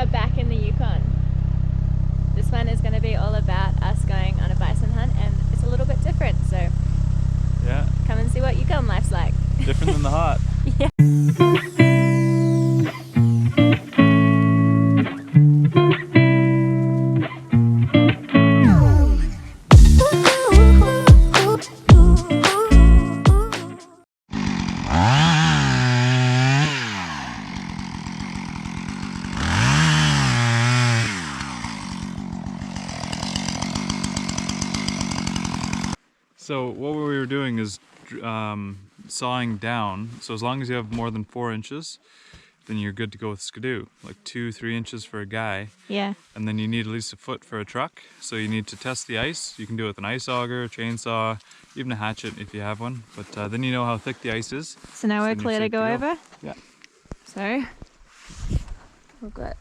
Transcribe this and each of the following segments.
are back in the Yukon. This one is going to be all about us going on a bison hunt, and it's a little bit different, so yeah, come and see what Yukon life's like. different than the hot. Yeah. So what we were doing is sawing down. So as long as you have more than 4 inches, then you're good to go with skidoo. Like 2-3 inches for a guy. Yeah. And then you need at least a foot for a truck. So you need to test the ice. You can do it with an ice auger, a chainsaw, even a hatchet if you have one. But then you know how thick the ice is. So now we're clear to go over? Yeah. So, we've got...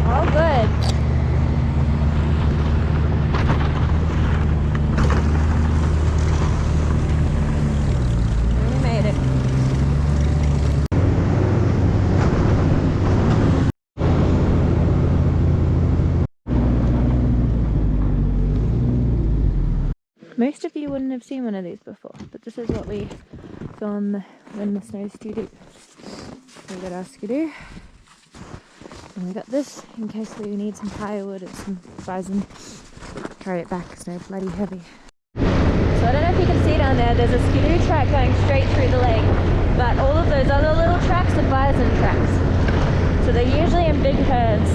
Oh, good. We made it. Most of you wouldn't have seen one of these before, but this is what we film when the snow's too deep. We got our skidoo. And we got this in case we need some firewood and some bison. Carry it back, it's no bloody heavy. So I don't know if you can see down there, there's a skidoo track going straight through the lake, but all of those other little tracks are bison tracks. So they're usually in big herds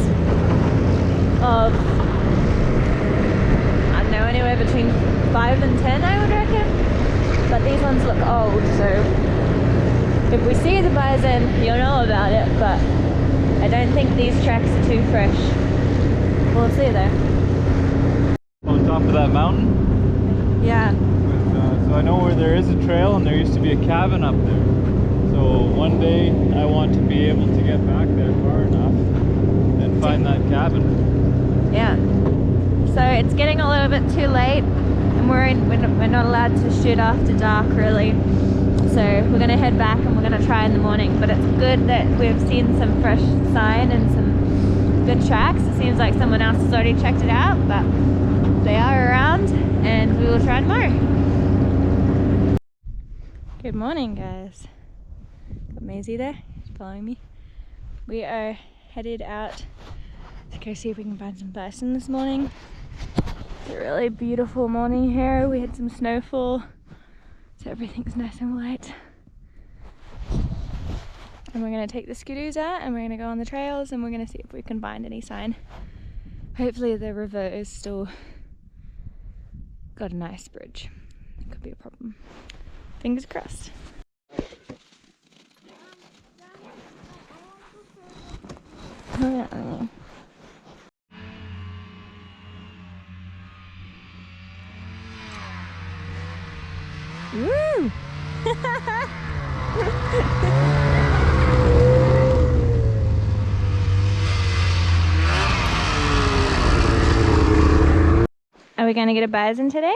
of, I don't know, anywhere between 5 and 10 I would reckon. But these ones look old, so if we see the bison, you'll know about it, but I don't think these tracks are too fresh. We'll see though. On top of that mountain? Yeah. So I know where there is a trail and there used to be a cabin up there. So one day I want to be able to get back there far enough and find that cabin. Yeah. So it's getting a little bit too late and we're not allowed to shoot after dark really. So we're going to head back and we're going to try in the morning, but it's good that we've seen some fresh sign and some good tracks. It seems like someone else has already checked it out, but they are around and we will try tomorrow. Good morning guys. Got Maisie there, she's following me. We are headed out to go see if we can find some bison this morning. It's a really beautiful morning here. We had some snowfall. So everything's nice and white. And we're going to take the skidoos out and we're going to go on the trails and we're going to see if we can find any sign. Hopefully the river is still got an ice bridge. It could be a problem. Fingers crossed. Woo! Are we gonna get a bison today?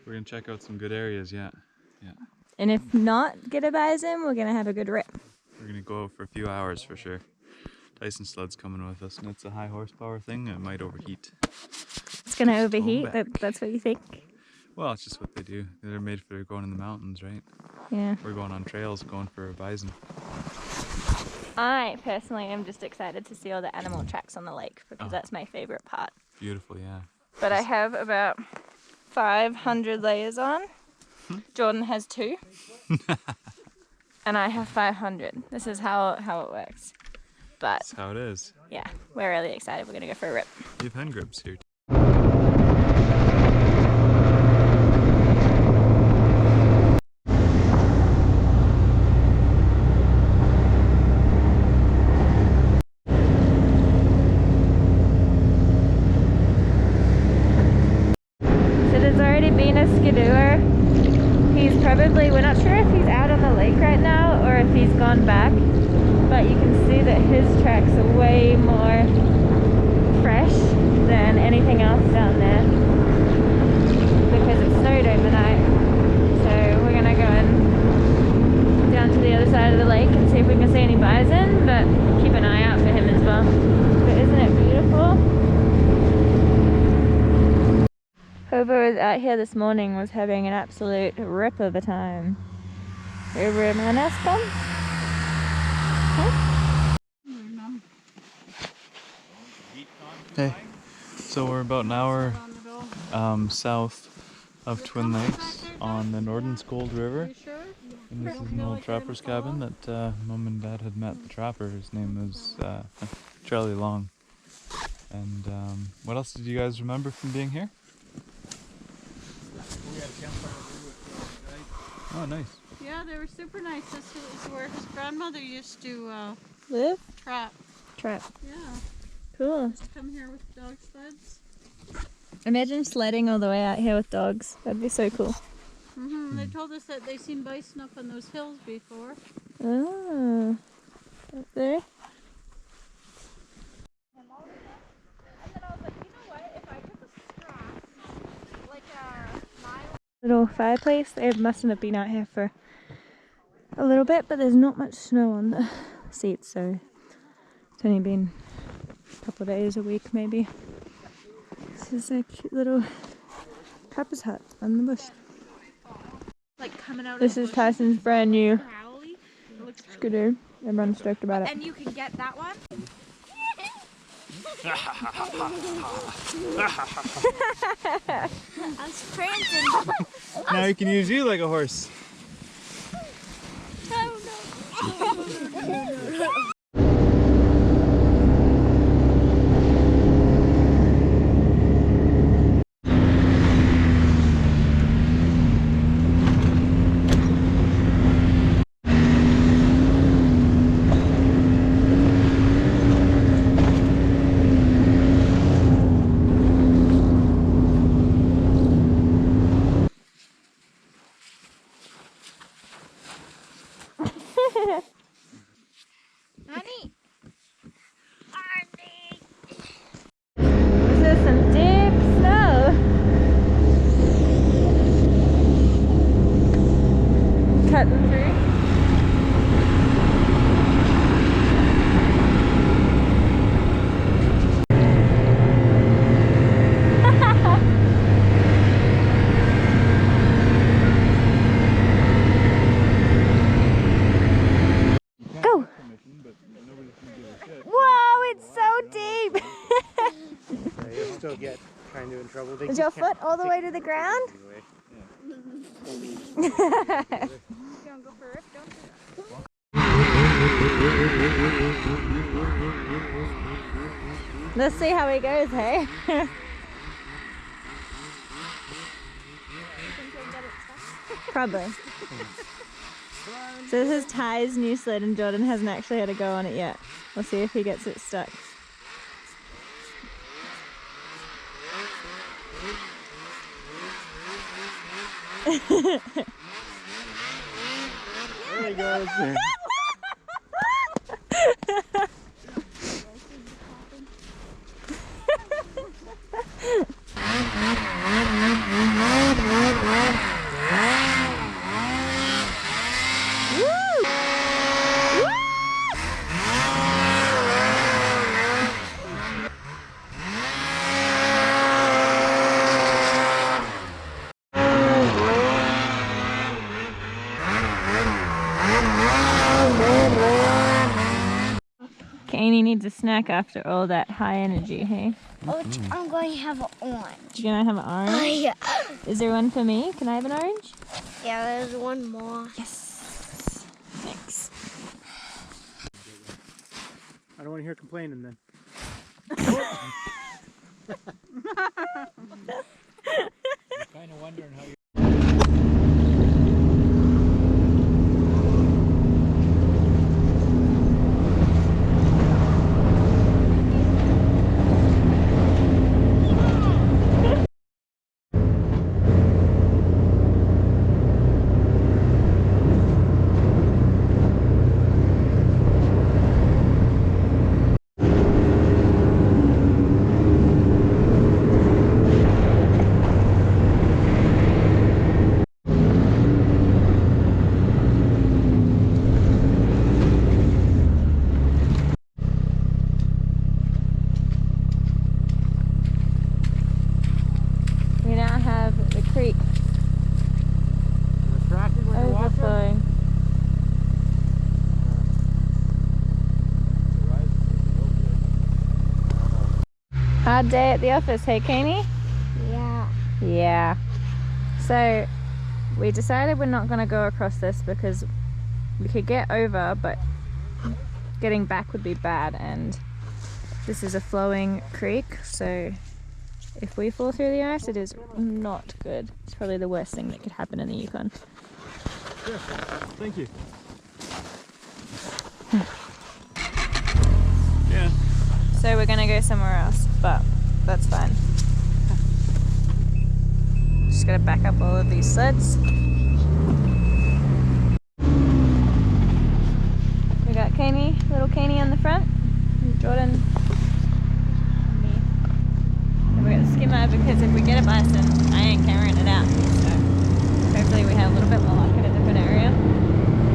We're gonna check out some good areas, yeah. And if not get a bison, we're gonna have a good rip. We're gonna go out for a few hours for sure. Tyson Slud's coming with us and it's a high horsepower thing and it might overheat. It's gonna overheat, that's what you think? Well, it's just what they do. They're made for going in the mountains, right? Yeah. We're going on trails, going for a bison. I personally am just excited to see all the animal tracks on the lake because that's my favorite part. Beautiful, yeah. But I have about 500 layers on. Jordan has 2. And I have 500. This is how it works. But that's how it is. Yeah, we're really excited. We're gonna go for a rip. You have hen grips here. Been a skidooer. He's probably, we're not sure if he's out on the lake right now or if he's gone back, but you can see that his tracks are way more fresh than anything else down there because it snowed overnight. So we're gonna go and whoever was out here this morning was having an absolute rip of a time. Wherever my nest from? Huh? Hey, so we're about an hour south of Twin Lakes on the Norden's Gold River. And this is an old trapper's cabin that Mom and Dad had met the trapper. His name was Charlie Long. And what else did you guys remember from being here? We had a campfire with Oh, nice. Yeah, they were super nice. This is where his grandmother used to Live? trap. Trap. Yeah. Cool. Used to come here with dog sleds. Imagine sledding all the way out here with dogs. That'd be so cool. They told us that they've seen bison up on those hills before. Oh. Up there? Little fireplace. They mustn't have been out here for a little bit, but there's not much snow on the seats, so it's only been a couple of days, a week maybe. This is a cute little trapper's hut on the bush. Like coming out This of is Tyson's brand new Crowley. It looks scooter. Everyone's stoked about it. And you can get that one. I'm prancing. Now he can use you like a horse. Honey. This is some deep snow. Cutting through. Go! Whoa, it's so deep! You'll still get kind of in trouble. They Is your foot all the way to the ground? Don't go for it. Let's see how he goes, hey? Probably. So this is Ty's new sled and Jordan hasn't actually had a go on it yet. We'll see if he gets it stuck. There he goes. Katie needs a snack after all that high energy, hey? Oh, I'm going to have an orange. You're gonna have an orange? Yeah. Is there one for me? Can I have an orange? Yeah, there's one more. Yes. Thanks. I don't want to hear complaining then. Kind of wondering how you. hard day at the office, hey Kanie? Yeah. Yeah. So we decided we're not going to go across this because we could get over, but getting back would be bad, and this is a flowing creek, so if we fall through the ice, it is not good. It's probably the worst thing that could happen in the Yukon. Sure. Thank you. Yeah. So we're gonna go somewhere else, but that's fine. Just gotta back up all of these sleds. We got Kanie, little Kanie on the front, and Jordan, and me. And we got the skimmer because if we get a bison, I ain't carrying it out. So hopefully we have a little bit more luck in a different area.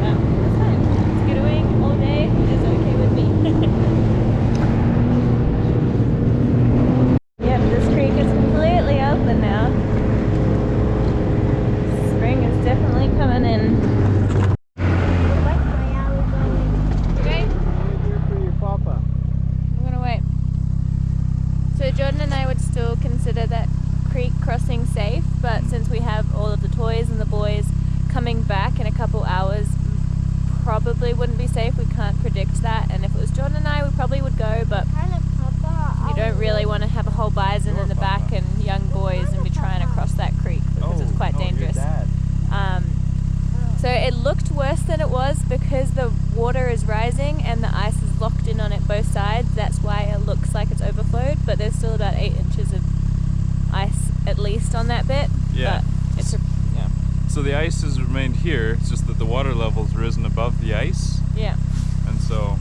But that's fine. Skidooing all day is okay with me. Yep, this creek is completely open now. Spring is definitely coming in. Okay, For your papa. I'm gonna wait. So Jordan and I would still consider that creek crossing safe, but since we have all of the toys and the boys coming back in a couple hours, probably wouldn't be safe. We can't predict that, and if it was Jordan and I, we probably would go, but you don't really want to have a whole bison in the back and young boys and be trying to cross that creek because it's quite dangerous. So it looked worse than it was because the water is rising and the ice is locked in on it both sides. That's why it looks like it's overflowed, but there's still about 8 inches of ice at least on that bit. Yeah. But it's yeah. So the ice has remained here. It's just that the water level's risen above the ice. Yeah. And so,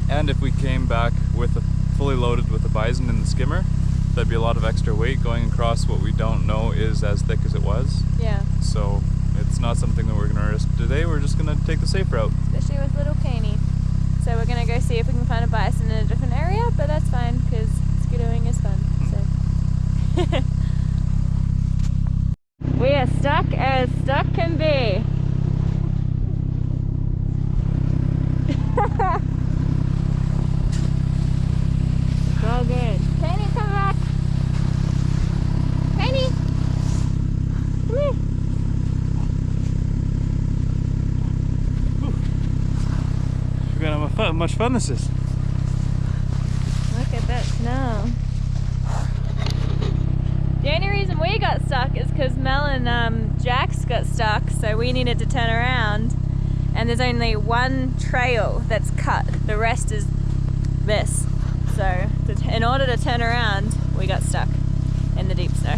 and if we came back with a fully loaded with a bison in the skimmer, that'd be a lot of extra weight going across what we don't know is as thick as it was. Yeah. So it's not something that we're going to risk today. We're just going to take the safe route. Especially with little Kanie. So we're going to go see if we can find a bison in a different area, but that's fine because skidooing is fun. So. We are stuck as stuck can be. It's all good. Kanie, come back. Kanie, come here. Forgot how much fun this is. Look at that snow. The only reason we got stuck is because Mel and Jax got stuck, so we needed to turn around. And there's only one trail that's cut. The rest is this. So in order to turn around, we got stuck in the deep snow.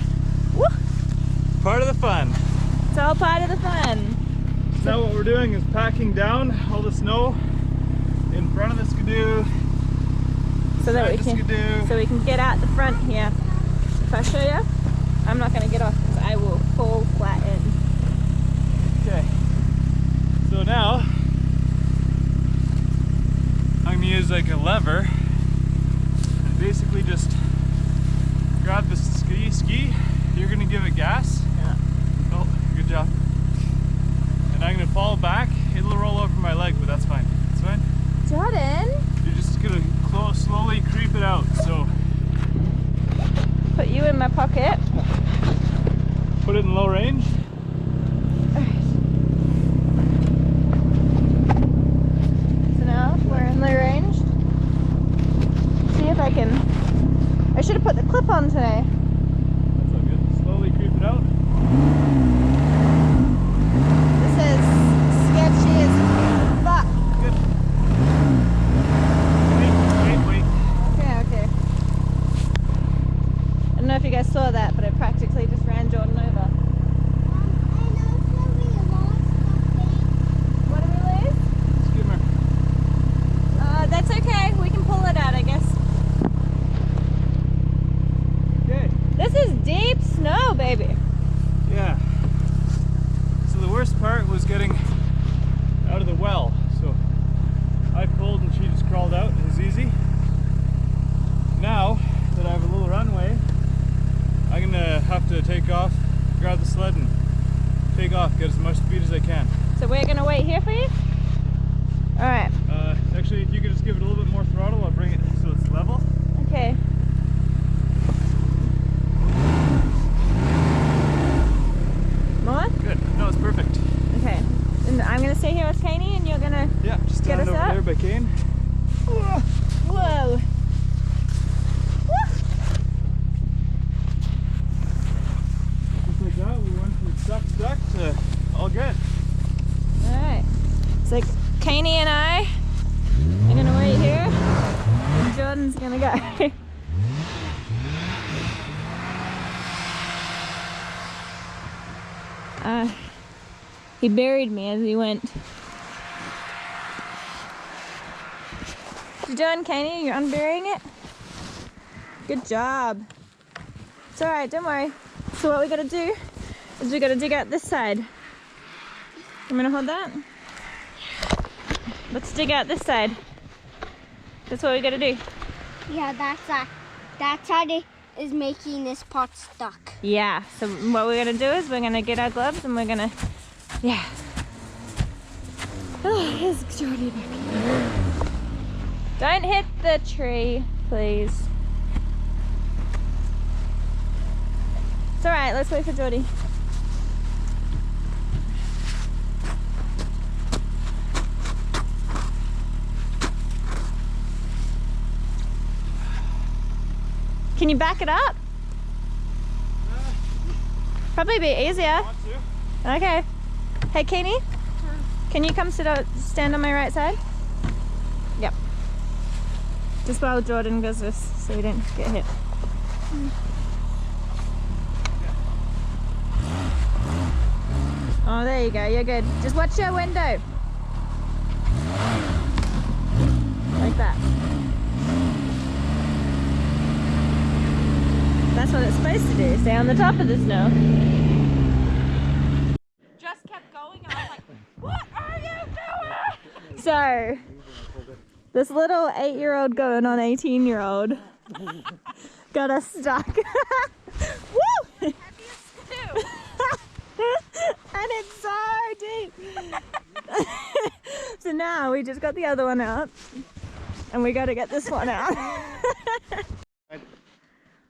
Woo! Part of the fun. It's all part of the fun. Now what we're doing is packing down all the snow in front of the skidoo, So that we beside the can skidoo. so we can get out the front here. If I show you, I'm not gonna get off because I will fall flat in. Okay. So now I'm gonna use like a lever and basically just grab the ski. You're gonna give it gas. Yeah. Oh, good job. And I'm gonna fall back. It'll roll over my leg, but that's fine. It's fine. Jordan, You're just gonna slowly creep it out. So put you in my pocket. put it in low range. So now we're in low range. See if I can. I should have put the clip on today. That's all good. Slowly creep it out. This is sketchy as fuck. Good. Wait. Okay. I don't know if you guys saw that, but I practically just ran Jordan over. What did we lose? Skimmer. That's okay. We can pull it out, I guess. Okay. This is deep snow, baby. Yeah. So the worst part was getting out of the well. So I pulled and she just crawled out. It was easy. Now that I have a little runway, I'm gonna have to take off, grab the sled and take off, get as much speed as I can. So we're gonna wait here for you? Alright. Actually, if you could just give it a little bit more throttle, I'll bring it so it's level. Okay. Perfect. Okay. And I'm gonna stay here with Katie, and you're gonna Yeah, just get us stand over up. there by Kane. Whoa. Just like that, we went from stuck to all good. Alright. So Katie and I are gonna wait here, and Jordan's gonna go. He buried me as he went. What you doing, Katie? You're unburying it? Good job. It's alright, don't worry. So what we gotta do is we gotta dig out this side. I'm gonna hold that. Let's dig out this side. That's what we gotta do. Yeah, that's how they is making this pot stuck. Yeah, so what we're gonna do is we're gonna get our gloves and we're gonna, yeah. Oh, here's Jordy back here. Don't hit the tree, please. It's alright, let's wait for Jordy. Can you back it up? Probably be easier. Okay. Hey, Keeney, can you come stand on my right side? Yep. Just while Jordan goes this, so we don't get hit. Oh, there you go. You're good. Just watch your window. Like that. That's what it's supposed to do, stay on the top of the snow. Just kept going, and I was like, what are you doing? So, this little 8-year-old going on 18-year-old got us stuck. Woo! And it's so deep. So now we just got the other one out, and we gotta get this one out.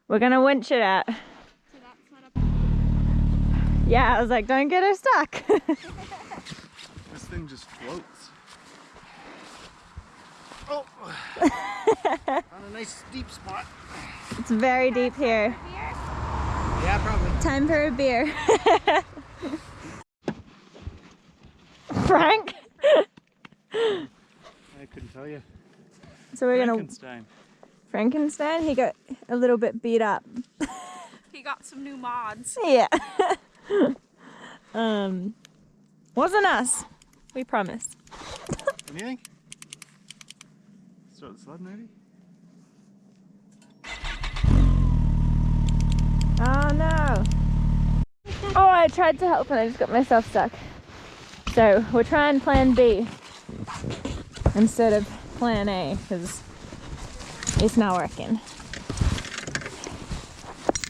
We're gonna winch it out. Yeah, I was like, don't get her stuck. This thing just floats. Oh, on a nice deep spot. It's very deep here. Yeah, probably. Time for a beer. Frank? I couldn't tell you. So we're gonna Frankenstein, he got a little bit beat up. He got some new mods. Yeah. Wasn't us. We promise. Anything? Start the sled maybe? Oh no. Oh, I tried to help and I just got myself stuck. So we're trying plan B instead of plan A because it's not working.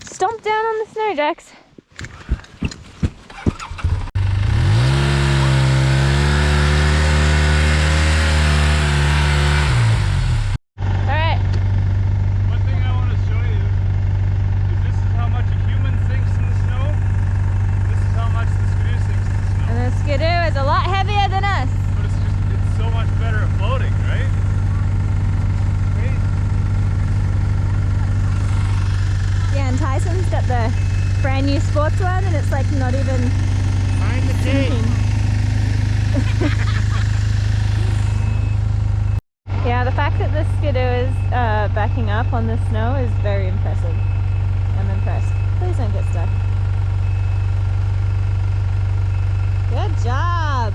Stomp down on the snow, Jax. Alright. One thing I want to show you is this is how much a human sinks in the snow. This is how much the skidoo sinks in the snow. And the skidoo is a lot heavier than us. But it's so much better at floating, right? Yeah, and Tyson's got the brand new sports one and it's like not even Find the tape. Yeah, the fact that the skidoo is backing up on the snow is very impressive. I'm impressed. Please don't get stuck. Good job!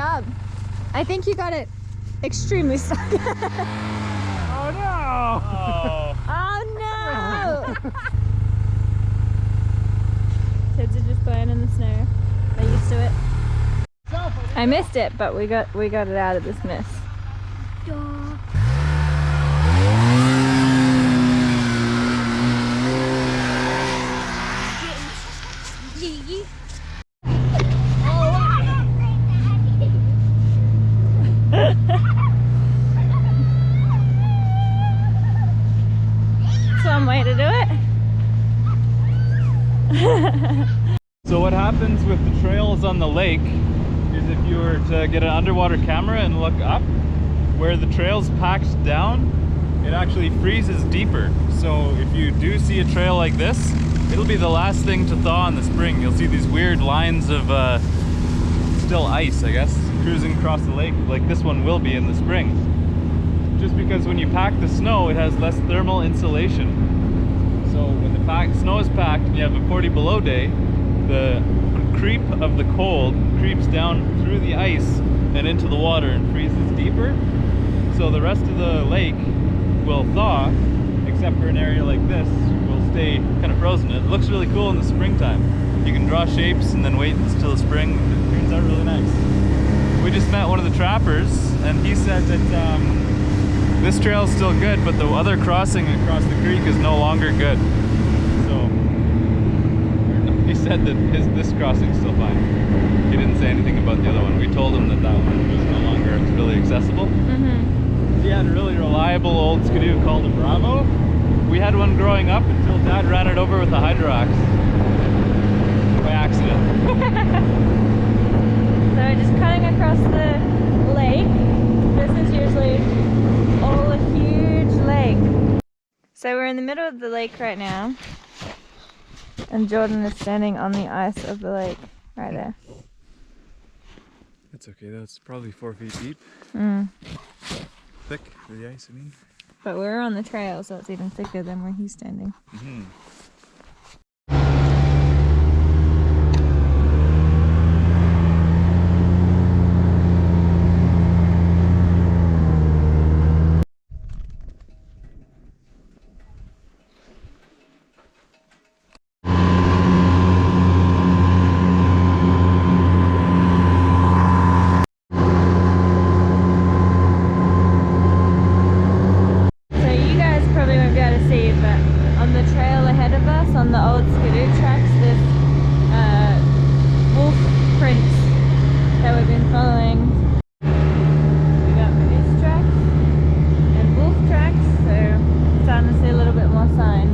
job. I think you got it extremely stuck. Oh no! Oh no! Kids are just playing in the snow. They're used to it. I missed it, but we got it out of this mess. That's one way to do it. So what happens with the trails on the lake is if you were to get an underwater camera and look up, where the trail's packed down, it actually freezes deeper. So if you do see a trail like this, it'll be the last thing to thaw in the spring. You'll see these weird lines of still ice, I guess, cruising across the lake, like this one will be in the spring. Just because when you pack the snow, it has less thermal insulation. So when the snow is packed and you have a 40 below day, the creep of the cold creeps down through the ice and into the water and freezes deeper. So the rest of the lake will thaw, except for an area like this will stay kind of frozen. It looks really cool in the springtime. You can draw shapes and then wait until the spring. It turns out really nice. We just met one of the trappers and he said that this trail is still good, but the other crossing across the creek is no longer good. So he said that this crossing is still fine. He didn't say anything about the other one. We told him that that one was no longer really accessible. He had a really reliable old skidoo called a Bravo. We had one growing up until Dad ran it over with a hydro axe. By accident. So we're just cutting across the lake. This is usually all a huge lake. So we're in the middle of the lake right now. And Jordan is standing on the ice of the lake right there. It's okay, that's probably 4 feet deep. Thick for the ice, I mean. But we're on the trail, so it's even thicker than where he's standing. On the old skidoo tracks, there's wolf prints that we've been following. We got moose tracks and wolf tracks, so starting to see a little bit more sign.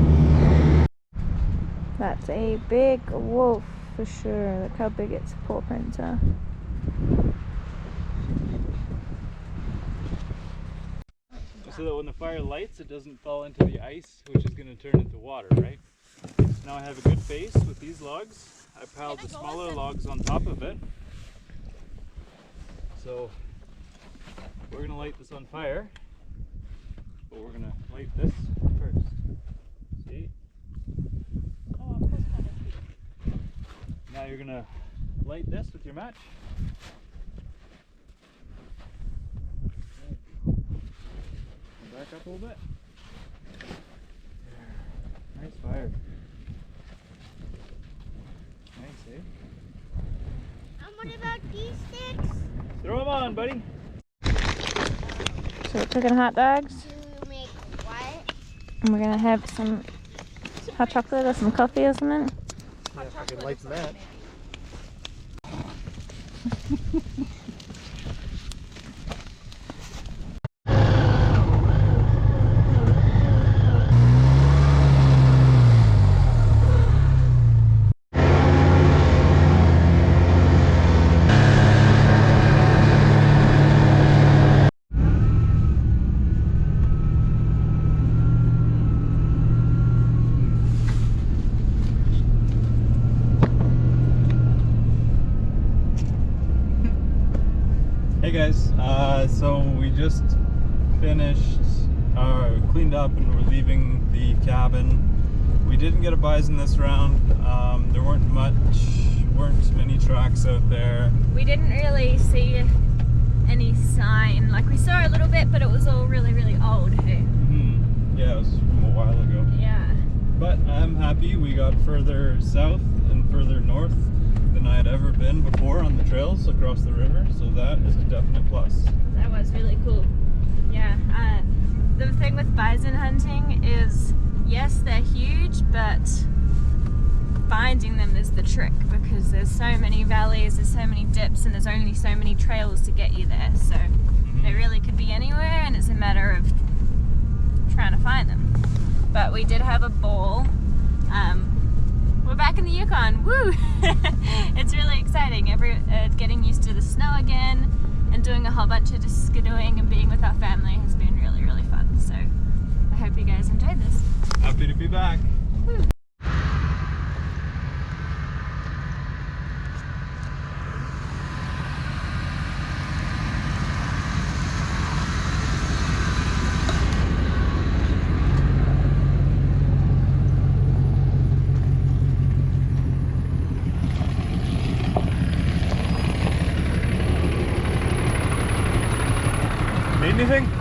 That's a big wolf for sure. Look how big its paw prints are. So that when the fire lights, it doesn't fall into the ice, which is going to turn into water, right? Now I have a good base with these logs. I piled the smaller logs on top of it. So we're going to light this on fire, but we're going to light this first. See? Now you're going to light this with your match. Back up a little bit. There. Nice fire. Nice, eh? And what about these sticks? Throw them on, buddy. So we're cooking hot dogs. To make what? And we're gonna have some hot chocolate or some coffee or something. Yeah, fucking lights that. Hey guys, so we just finished, cleaned up and we're leaving the cabin. We didn't get a bison this round. There weren't many tracks out there. We didn't really see any sign. Like we saw a little bit, but it was all really, really old, hey? Yeah, it was from a while ago. Yeah. But I'm happy we got further south and further north than I had ever been before on the trails across the river, so that is a definite plus. That was really cool. Yeah. The thing with bison hunting is, yes, they're huge, but finding them is the trick, because there's so many valleys, there's so many dips, and there's only so many trails to get you there. So they really could be anywhere, and it's a matter of trying to find them. But we did have a ball. We're back in the Yukon. Woo! It's really exciting. Getting used to the snow again, and doing a whole bunch of just skidooing and being with our family has been really, really fun. So I hope you guys enjoyed this. Happy to be back. Woo. Need anything?